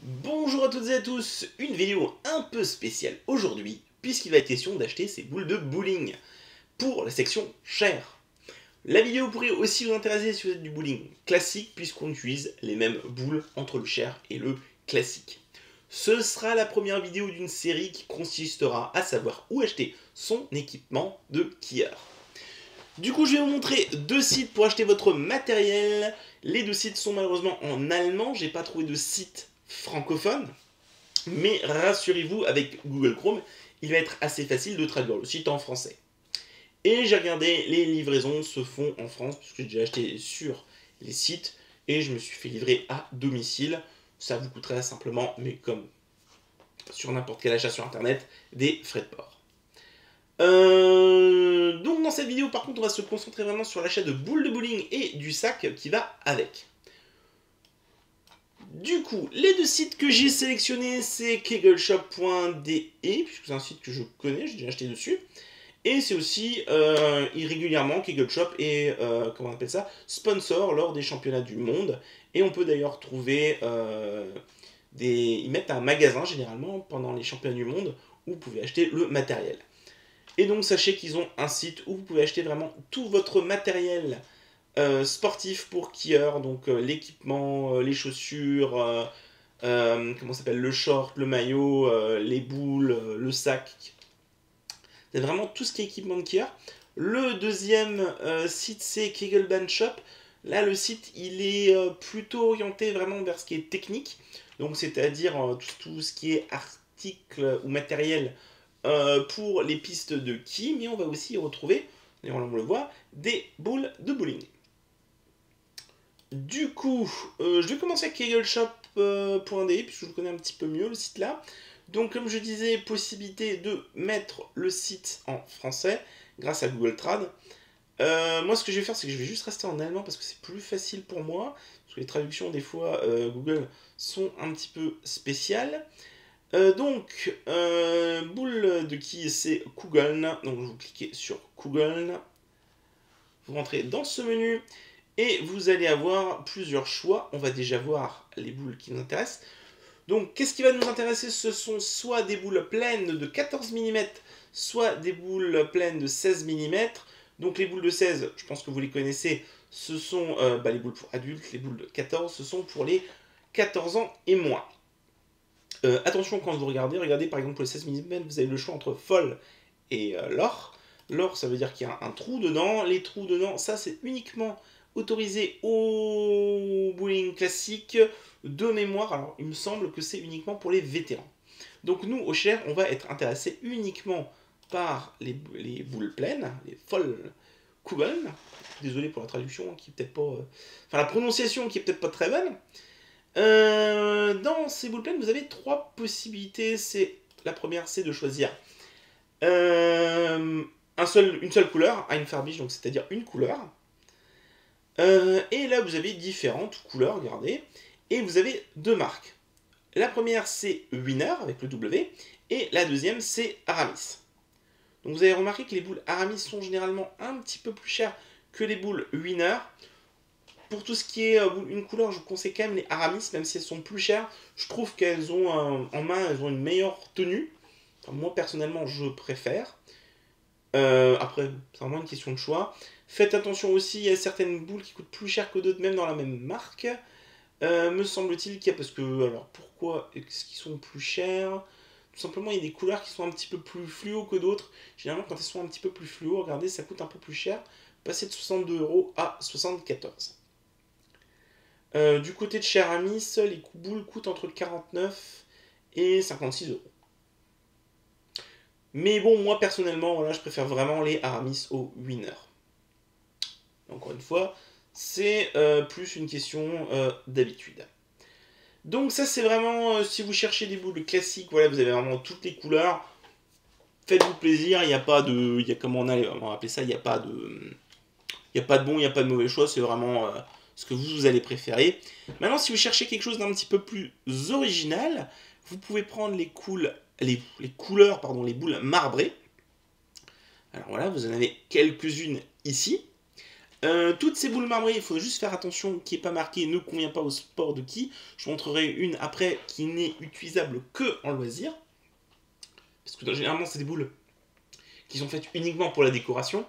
Bonjour à toutes et à tous, une vidéo un peu spéciale aujourd'hui, puisqu'il va être question d'acheter ces boules de bowling pour la section chair. La vidéo pourrait aussi vous intéresser si vous êtes du bowling classique, puisqu'on utilise les mêmes boules entre le chair et le classique. Ce sera la première vidéo d'une série qui consistera à savoir où acheter son équipement de skieur. Du coup, je vais vous montrer deux sites pour acheter votre matériel. Les deux sites sont malheureusement en allemand, j'ai pas trouvé de site francophone. Mais rassurez-vous, avec Google Chrome, il va être assez facile de traduire le site en français. Et j'ai regardé, les livraisons se font en France, puisque j'ai déjà acheté sur les sites, et je me suis fait livrer à domicile. Ça vous coûterait simplement, mais comme sur n'importe quel achat sur internet, des frais de port. Donc dans cette vidéo, par contre, on va se concentrer vraiment sur l'achat de boules de bowling et du sac qui va avec. Du coup, les deux sites que j'ai sélectionnés, c'est kegelshop.de, puisque c'est un site que je connais, j'ai déjà acheté dessus. Et c'est aussi irrégulièrement Kegelshop et comment on appelle ça, sponsor lors des championnats du monde. Et on peut d'ailleurs trouver ils mettent un magasin généralement pendant les championnats du monde où vous pouvez acheter le matériel. Et donc sachez qu'ils ont un site où vous pouvez acheter vraiment tout votre matériel sportif pour skieur, donc l'équipement, les chaussures, comment s'appelle, le short, le maillot, les boules, le sac. C'est vraiment tout ce qui est équipement de skieur. Le deuxième site, c'est Kegelbahn Shop. Là, le site, il est plutôt orienté vraiment vers ce qui est technique. Donc, c'est-à-dire tout ce qui est articles ou matériel pour les pistes de ski. Mais on va aussi y retrouver, d'ailleurs on le voit, des boules de bowling. Du coup, je vais commencer avec kegelshop.de, puisque je connais un petit peu mieux le site là. Donc, comme je disais, possibilité de mettre le site en français grâce à Google Trad. Moi, ce que je vais faire, c'est que je vais juste rester en allemand parce que c'est plus facile pour moi. Parce que les traductions, des fois, Google sont un petit peu spéciales. Boule de qui c'est Kugeln. Donc, vous cliquez sur Kugeln. Vous rentrez dans ce menu. Et vous allez avoir plusieurs choix. On va déjà voir les boules qui nous intéressent. Donc, qu'est-ce qui va nous intéresser? Ce sont soit des boules pleines de 14 mm, soit des boules pleines de 16 mm. Donc, les boules de 16, je pense que vous les connaissez, ce sont les boules pour adultes. Les boules de 14, ce sont pour les 14 ans et moins. Attention quand vous regardez par exemple pour les 16 mm, vous avez le choix entre folle et l'or. L'or, ça veut dire qu'il y a un trou dedans. Les trous dedans, ça c'est uniquement autorisé au bowling classique de mémoire. Alors il me semble que c'est uniquement pour les vétérans. Donc nous, au Cher, on va être intéressé uniquement par les boules pleines, les folles Kugeln. Désolé pour la traduction qui est peut-être pas... Enfin la prononciation qui est peut-être pas très bonne. Dans ces boules pleines, vous avez trois possibilités. La première, c'est de choisir une seule couleur, une Farbiche, donc c'est-à-dire une couleur. Et là, vous avez différentes couleurs, regardez. Et vous avez deux marques. La première, c'est Winner, avec le W. Et la deuxième, c'est Aramis. Donc vous avez remarqué que les boules Aramis sont généralement un petit peu plus chères que les boules Winner. Pour tout ce qui est une couleur, je vous conseille quand même les Aramis, même si elles sont plus chères. Je trouve qu'elles ont en main, elles ont une meilleure tenue. Enfin, moi, personnellement, je préfère. Après, c'est vraiment une question de choix. Faites attention aussi, il y a certaines boules qui coûtent plus cher que d'autres, même dans la même marque. Me semble-t-il qu'il y a... Parce que, alors, pourquoi est-ce qu'ils sont plus chers? Tout simplement, il y a des couleurs qui sont un petit peu plus fluo que d'autres. Généralement, quand elles sont un petit peu plus fluo, regardez, ça coûte un peu plus cher. Passer de 62 € à 74. Du côté de chez Aramis, les boules coûtent entre 49 et 56 €. Mais bon, moi personnellement, voilà, je préfère vraiment les Aramis au Winner. Encore une fois, c'est plus une question d'habitude. Donc ça, c'est vraiment, si vous cherchez des boules classiques, voilà, vous avez vraiment toutes les couleurs. Faites-vous plaisir, il n'y a pas de... Il y a, comment on va appeler ça, il n'y a pas de... Il n'y a pas de bon, il n'y a pas de mauvais choix, c'est vraiment ce que vous allez préférer. Maintenant, si vous cherchez quelque chose d'un petit peu plus original, vous pouvez prendre les couleurs, les boules marbrées. Alors voilà, vous en avez quelques-unes ici. Toutes ces boules marbrées, il faut juste faire attention qu'il n'y ait pas marqué ne convient pas au sport de qui. Je vous montrerai une après qui n'est utilisable que en loisir. Parce que généralement, c'est des boules qui sont faites uniquement pour la décoration.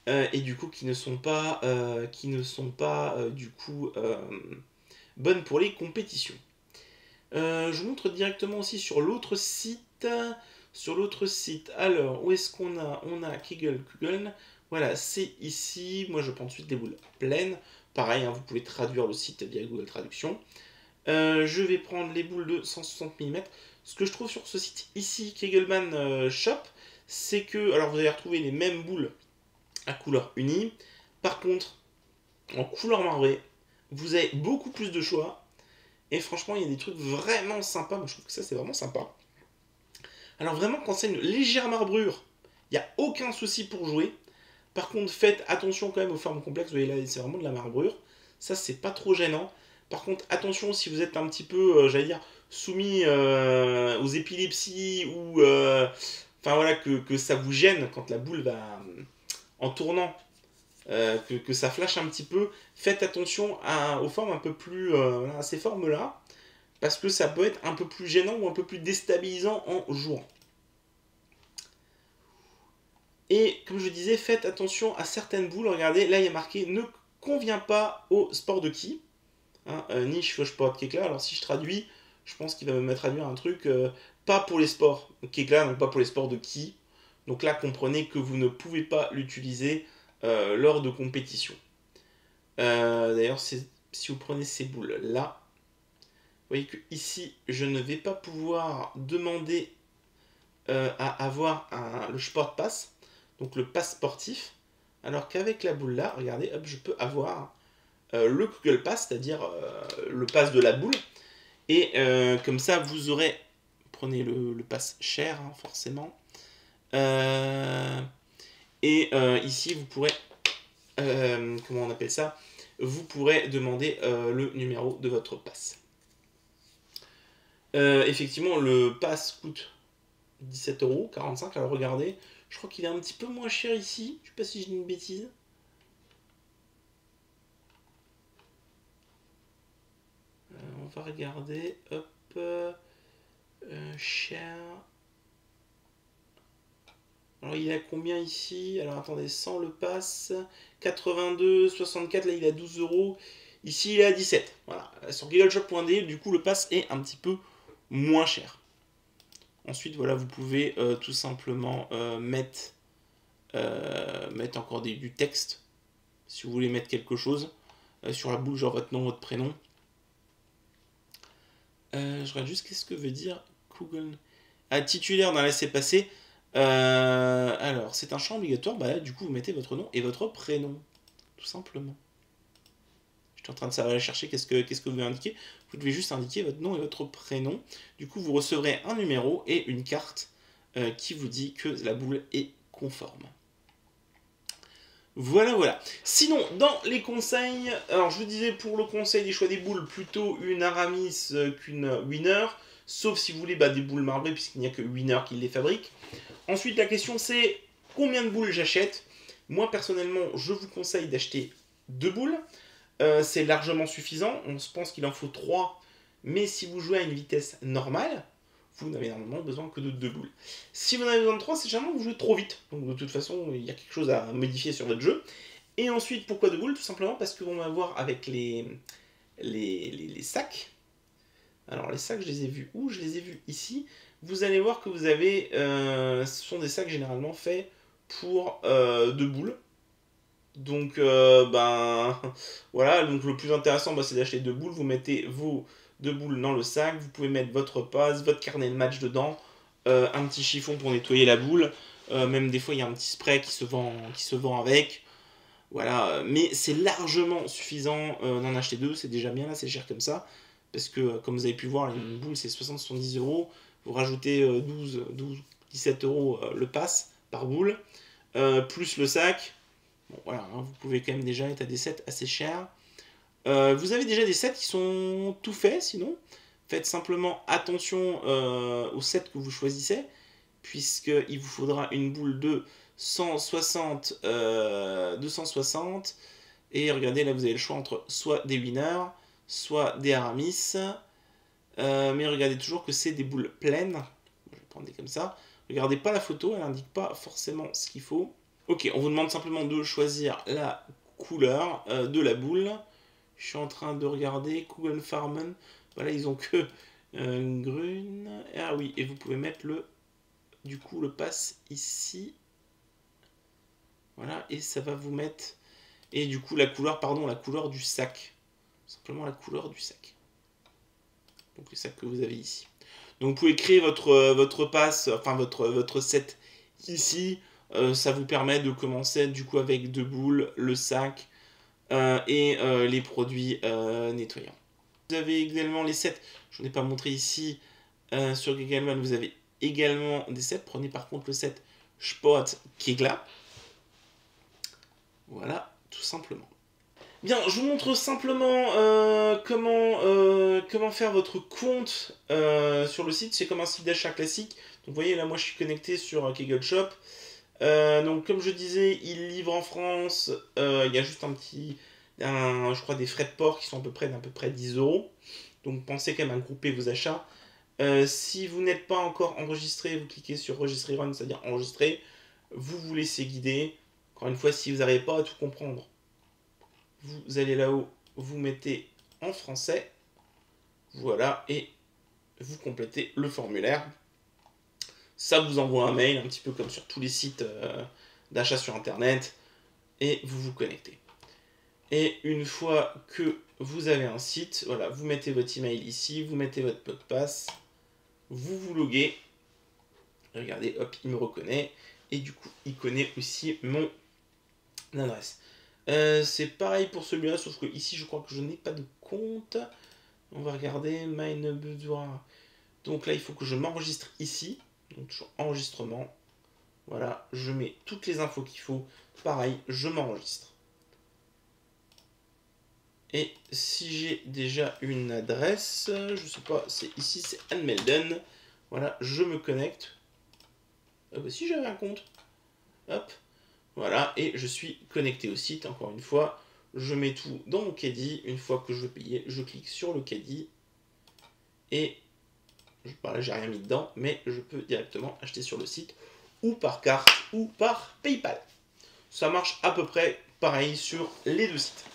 Et du coup, qui ne sont pas, du coup, bonnes pour les compétitions. Je vous montre directement aussi sur l'autre site. Alors, où est-ce qu'on a? On a Kegel. Voilà, c'est ici. Moi, je prends tout de suite des boules pleines. Pareil, hein, vous pouvez traduire le site via Google Traduction. Je vais prendre les boules de 160 mm. Ce que je trouve sur ce site ici, Kegelman Shop, c'est que, alors vous allez retrouver les mêmes boules à couleur unie. Par contre, en couleur marbrée, vous avez beaucoup plus de choix. Et franchement, il y a des trucs vraiment sympas. Moi, je trouve que ça, c'est vraiment sympa. Alors vraiment, quand c'est une légère marbrure, il n'y a aucun souci pour jouer. Par contre, faites attention quand même aux formes complexes. Vous voyez là, c'est vraiment de la marbrure. Ça, c'est pas trop gênant. Par contre, attention si vous êtes un petit peu, j'allais dire, soumis aux épilepsies ou... Enfin voilà, que ça vous gêne quand la boule va... en tournant, que ça flash un petit peu. Faites attention aux formes un peu plus... à ces formes-là. Parce que ça peut être un peu plus gênant ou un peu plus déstabilisant en jouant. Et comme je disais, faites attention à certaines boules. Regardez, là il y a marqué ne convient pas au sport de qui. Hein, niche Faucheport Kekla. Alors si je traduis, je pense qu'il va me traduire un truc pas pour les sports Kekla, donc pas pour les sports de qui. Donc là, comprenez que vous ne pouvez pas l'utiliser lors de compétition. D'ailleurs, si vous prenez ces boules là, vous voyez que ici, je ne vais pas pouvoir demander à avoir le sport pass, donc le pass sportif, alors qu'avec la boule là, regardez, hop, je peux avoir le Google Pass, c'est-à-dire le pass de la boule, et comme ça, vous aurez, prenez le pass cher, hein, forcément, et ici, vous pourrez, comment on appelle ça, vous pourrez demander le numéro de votre pass. Effectivement, le pass coûte 17,45 €. Alors regardez, je crois qu'il est un petit peu moins cher ici. Je sais pas si je dis une bêtise. On va regarder. Hop. Cher. Alors il est à combien ici? Alors attendez, sans le pass. 82,64. Là il est à 12 €. Ici il est à 17. Voilà. Sur GeagleShop.de, du coup le pass est un petit peu moins cher. Ensuite, voilà, vous pouvez tout simplement mettre encore du texte, si vous voulez mettre quelque chose sur la boule, genre votre nom, votre prénom. Je regarde juste qu'est-ce que veut dire Google. Titulaire d'un laissez-passer. Alors, c'est un champ obligatoire. Bah là, du coup, vous mettez votre nom et votre prénom, tout simplement. Je suis en train de aller chercher qu'est-ce que vous devez indiquer. Vous devez juste indiquer votre nom et votre prénom. Du coup, vous recevrez un numéro et une carte qui vous dit que la boule est conforme. Voilà, voilà. Sinon, dans les conseils, alors je vous disais pour le conseil des choix des boules, plutôt une Aramis qu'une Winner, sauf si vous voulez des boules marbrées, puisqu'il n'y a que Winner qui les fabrique. Ensuite, la question c'est combien de boules j'achète? Moi, personnellement, je vous conseille d'acheter 2 boules. C'est largement suffisant. On se pense qu'il en faut 3. Mais si vous jouez à une vitesse normale, vous n'avez normalement besoin que de 2 boules. Si vous en avez besoin de 3, c'est généralement que vous jouez trop vite. Donc de toute façon, il y a quelque chose à modifier sur votre jeu. Et ensuite, pourquoi 2 boules? Tout simplement parce qu'on va voir avec les sacs. Alors les sacs, je les ai vus où? Je les ai vus ici. Vous allez voir que vous avez... ce sont des sacs généralement faits pour 2 boules. Donc, voilà, donc le plus intéressant, c'est d'acheter 2 boules. Vous mettez vos 2 boules dans le sac. Vous pouvez mettre votre passe, votre carnet de match dedans, un petit chiffon pour nettoyer la boule. Même des fois, il y a un petit spray qui se vend avec. Voilà, mais c'est largement suffisant d'en acheter 2. C'est déjà bien, là, c'est cher comme ça. Parce que, comme vous avez pu voir, une boule, c'est 60-70 €. Vous rajoutez 17 € le pass par boule, plus le sac. Bon, voilà, hein, vous pouvez quand même déjà être à des sets assez chers. Vous avez déjà des sets qui sont tout faits, sinon. Faites simplement attention aux sets que vous choisissez, puisqu'il vous faudra une boule de 160, 260. Et regardez, là, vous avez le choix entre soit des winners, soit des Aramis. Mais regardez toujours que c'est des boules pleines. Je vais prendre des comme ça. Regardez pas la photo, elle n'indique pas forcément ce qu'il faut. Ok, on vous demande simplement de choisir la couleur de la boule. Je suis en train de regarder Kugelfarben. Voilà, ils ont que Grün. Ah oui, et vous pouvez mettre du coup le pass ici. Voilà, et ça va vous mettre... Et du coup, la couleur du sac. Simplement la couleur du sac. Donc le sac que vous avez ici. Donc vous pouvez créer votre pass, enfin votre set ici. Ça vous permet de commencer du coup avec 2 boules, le sac et les produits nettoyants. Vous avez également les sets, je n'en ai pas montré ici sur Gegelman, vous avez également des sets. Prenez par contre le set Sport Kegla. Voilà, tout simplement. Bien, je vous montre simplement comment faire votre compte sur le site. C'est comme un site d'achat classique. Donc vous voyez, là, moi, je suis connecté sur Kegel Shop. Donc, comme je disais, il livre en France. Il y a juste je crois, des frais de port qui sont d'à peu près 10 €. Donc, pensez quand même à grouper vos achats. Si vous n'êtes pas encore enregistré, vous cliquez sur Registrer Run, c'est-à-dire enregistrer. Vous vous laissez guider. Encore une fois, si vous n'arrivez pas à tout comprendre, vous allez là-haut, vous mettez en français, voilà, et vous complétez le formulaire. Ça vous envoie un mail, un petit peu comme sur tous les sites d'achat sur Internet, et vous vous connectez. Et une fois que vous avez un site, voilà, vous mettez votre email ici, vous mettez votre mot de passe, vous vous loguez. Regardez, hop, il me reconnaît, et du coup, il connaît aussi mon adresse. C'est pareil pour celui-là, sauf que ici je crois que je n'ai pas de compte. On va regarder Mine besoin. Donc là il faut que je m'enregistre ici. Donc toujours enregistrement. Voilà, je mets toutes les infos qu'il faut. Pareil, je m'enregistre. Et si j'ai déjà une adresse, je sais pas, c'est ici, c'est Anmelden. Voilà, je me connecte. Ah bah si j'avais un compte. Hop. Voilà, et je suis connecté au site, encore une fois. Je mets tout dans mon caddie. Une fois que je veux payer, je clique sur le caddie. Et, là, j'ai rien mis dedans, mais je peux directement acheter sur le site, ou par carte, ou par PayPal. Ça marche à peu près pareil sur les deux sites.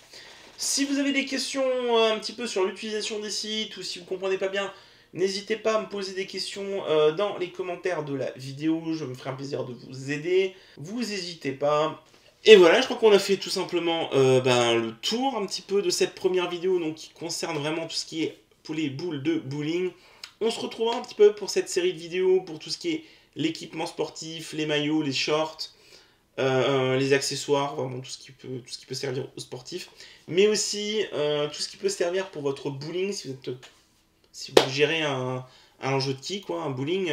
Si vous avez des questions un petit peu sur l'utilisation des sites, ou si vous ne comprenez pas bien, n'hésitez pas à me poser des questions dans les commentaires de la vidéo, je me ferai un plaisir de vous aider. Vous n'hésitez pas. Et voilà, je crois qu'on a fait tout simplement le tour un petit peu de cette première vidéo donc, qui concerne vraiment tout ce qui est pour les boules de bowling. On se retrouvera un petit peu pour cette série de vidéos, pour tout ce qui est l'équipement sportif, les maillots, les shorts, les accessoires, vraiment tout ce qui peut servir aux sportifs. Mais aussi tout ce qui peut servir pour votre bowling, si vous gérez un jeu de quilles, quoi, un bowling,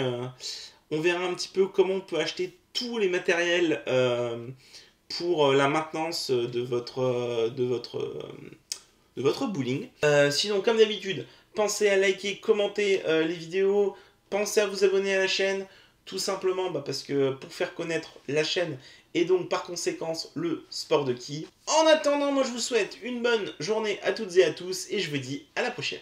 on verra un petit peu comment on peut acheter tous les matériels pour la maintenance de votre bowling. Sinon, comme d'habitude, pensez à liker, commenter les vidéos, pensez à vous abonner à la chaîne, tout simplement parce que pour faire connaître la chaîne et donc par conséquence le sport de quilles. En attendant, moi je vous souhaite une bonne journée à toutes et à tous et je vous dis à la prochaine.